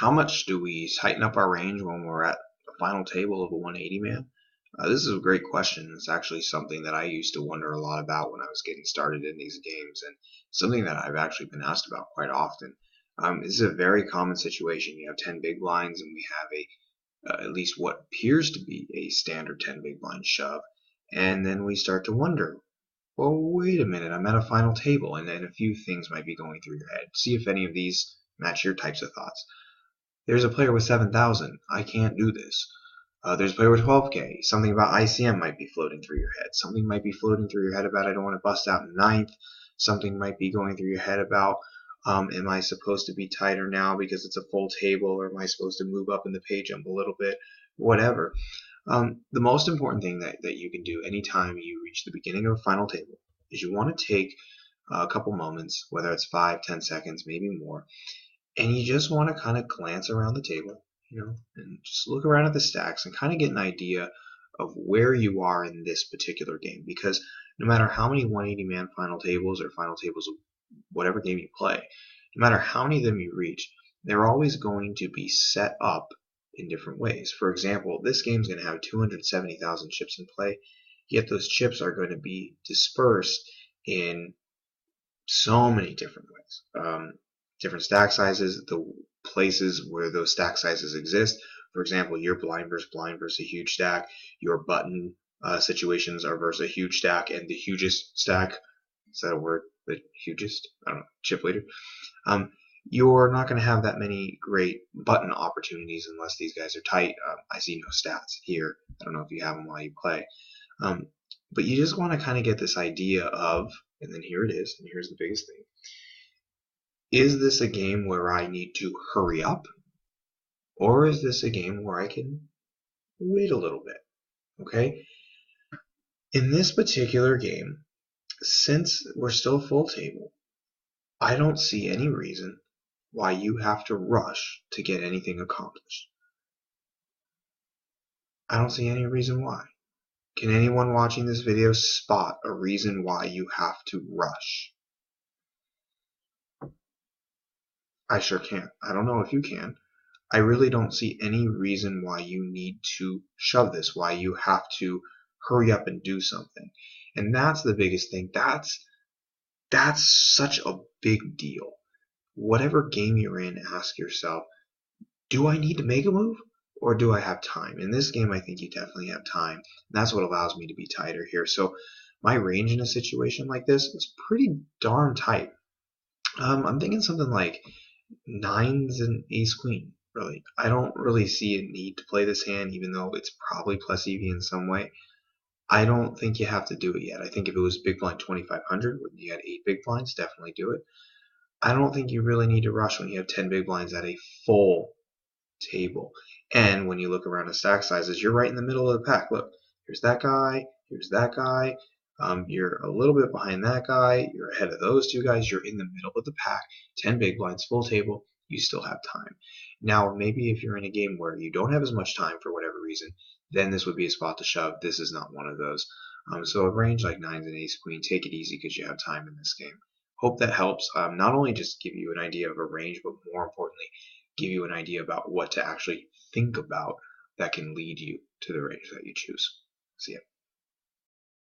How much do we tighten up our range when we're at the final table of a 180 man? This is a great question. It's actually something that I used to wonder a lot about when I was getting started in these games, and something that I've actually been asked about quite often. This is a very common situation. You have 10 big blinds, and we have at least what appears to be a standard 10 big blind shove, and then we start to wonder, well, wait a minute, I'm at a final table, and then a few things might be going through your head. See if any of these match your types of thoughts. There's a player with 7,000. I can't do this. There's a player with 12K. Something about ICM might be floating through your head. Something might be floating through your head about I don't want to bust out in ninth. Something might be going through your head about am I supposed to be tighter now because it's a full table, or am I supposed to move up in the pay jump a little bit? Whatever. The most important thing that you can do anytime you reach the beginning of a final table is you want to take a couple moments, whether it's 5, 10 seconds, maybe more, and you just want to kind of glance around the table, and just look around at the stacks and kind of get an idea of where you are in this particular game. Because no matter how many 180-man final tables or final tables of whatever game you play, no matter how many of them you reach, they're always going to be set up in different ways. For example, this game's going to have 270,000 chips in play, yet those chips are going to be dispersed in so many different ways. Different stack sizes, the places where those stack sizes exist. For example, your blind versus a huge stack, your button situations are versus a huge stack, and the hugest stack, is that a word? The hugest? I don't know, chip leader. You're not going to have that many great button opportunities unless these guys are tight. I see no stats here. I don't know if you have them while you play. But you just want to kind of get this idea of, and then here it is, and here's the biggest thing. Is this a game where I need to hurry up? Or is this a game where I can wait a little bit? Okay? In this particular game, since we're still full table, I don't see any reason why you have to rush to get anything accomplished. I don't see any reason why. Can anyone watching this video spot a reason why you have to rush? I sure can't. I don't know if you can. I really don't see any reason why you need to shove this, why you have to hurry up and do something. And that's the biggest thing. That's such a big deal. Whatever game you're in, ask yourself, do I need to make a move, or do I have time? In this game, I think you definitely have time. And that's what allows me to be tighter here. So my range in a situation like this is pretty darn tight. I'm thinking something like nines and ace queen. Really, I don't really see a need to play this hand, even though it's probably plus EV in some way. I don't think you have to do it yet. I think if it was big blind 2500, when you had 8 big blinds, definitely do it. I don't think you really need to rush when you have 10 big blinds at a full table. And when you look around at stack sizes, you're right in the middle of the pack. Look, here's that guy, here's that guy. You're a little bit behind that guy. You're ahead of those two guys. You're in the middle of the pack. 10 big blinds, full table. You still have time. Now, maybe if you're in a game where you don't have as much time for whatever reason, then this would be a spot to shove. This is not one of those. So a range like nines and ace queen, take it easy because you have time in this game. Hope that helps. Not only just give you an idea of a range, but more importantly, give you an idea about what to actually think about that can lead you to the range that you choose. See ya.